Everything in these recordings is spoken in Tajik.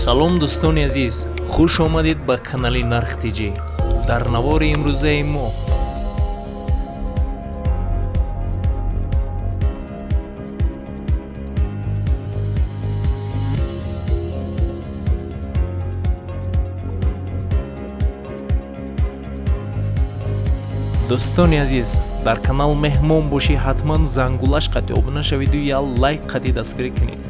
салом дӯстони азиз, хуш омадед ба канали Нарх Тиҷи. дар навори имрӯзаи мо дӯстони азиз, дар канал меҳмон бошӣ, ҳатман зангулаш қати обуна шавиду я лайк қати дастгирӣ кунед.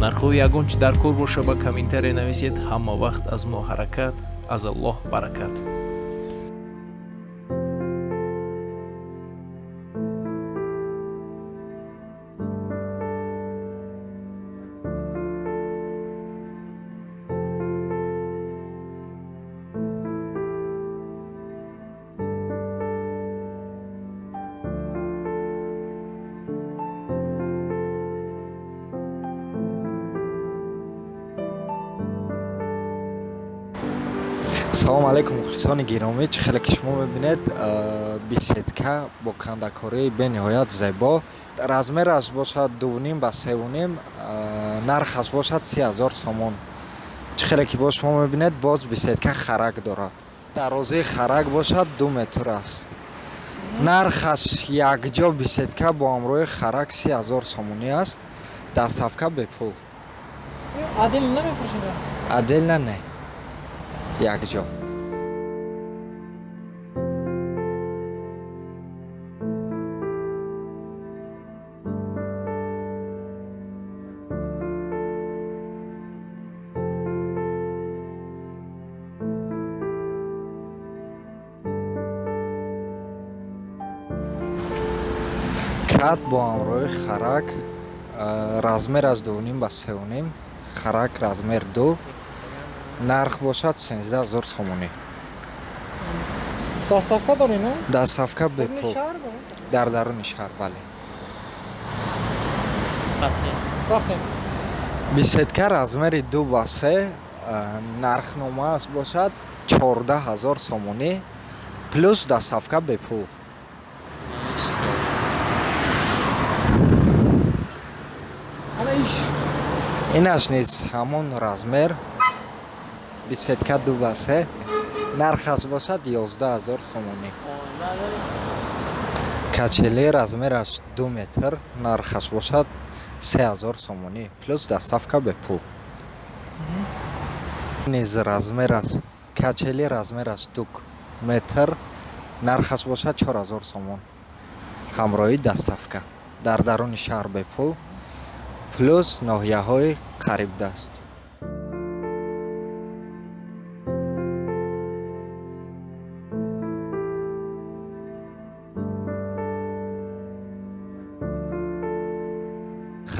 нархҳои ягон чи дар кор боша ба комментария нависед. ҳама вақт аз мо ҳаракат, аз Аллоҳ баракат. салом алейкум мухлисони гиромӣ, чӣ хеле ки шумо мебинед беседка бо кандакории бениҳоят зебо. Размераш бошад 2.5 ба 3.5, нархаш бошад 30,000 сомон. чӣ хеле ки бо шумо мебинед, боз беседка харак дорад. дарозии харак бошад 2 метр аст. нархаш якҷо беседка бо ҳамроҳи харак 30,000 сомонӣ аст. дастсафка бепул. Адел намефурӯшед? Адельна не. якҷо. кат бо ҳамроҳи харак, размераш 2.5 ба 3.5, харак размер 2, нарх бошад 13,000 сомонӣ. Дастсафка доред? дастсафка бепул дар даруни шаҳр. бале. беседка размери 2 ба 3, нархномааш бошад 14,000 сомонӣ плюс дастсафка бепул. инаш низ ҳамон размер, беседка 2 ба 3, нархаш бошад 11,000 сомонӣ. качели размераш 2 метр, нархаш бошад 3,000 сомонӣ плюс дастсафка бепул. низ размераш, качели размераш 2 метр, нархаш бошад 4,000 сомон ҳамроҳи дастсафка дар даруни шаҳр бепул плюс ноҳияҳои қарибдаст.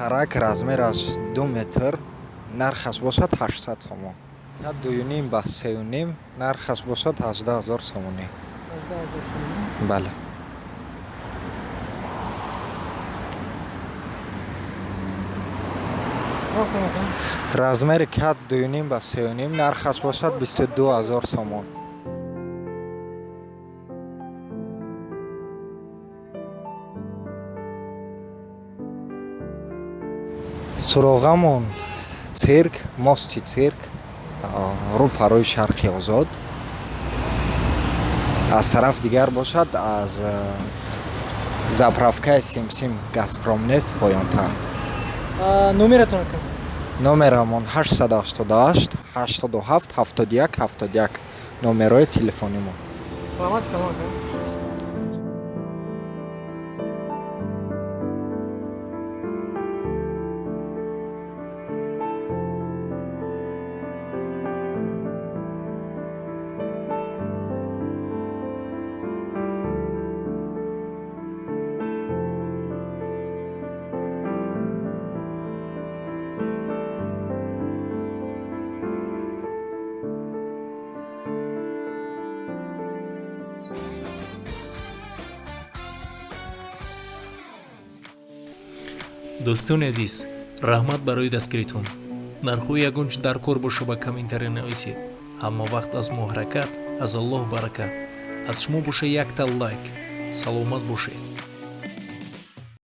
харак размераш 2 метр, нархаш бошад 800 сомон. 2.5 ба 3.5, нархаш бошад 18,000 сомонӣ. бале. размери кат 2.5 ба 3.5, нархаш бошад 22,000 сомон. суроғамон цирк, мости цирк, рӯпарои шарқи озод. аз тараф дигар бошад аз заправкаи симсим газпромнефт поёнтар. номератон кам? номерамон 888 87 71 71, номерои телефонимон. Саломат камон. дӯстони азиз, раҳмат барои дастгиритон. нархҳои ягон чи дар кор боша ба комментария нависед. ҳама вақт аз мо ҳаракат, аз Аллоҳ баракат. аз шумо боша якта лайк. саломат бошед.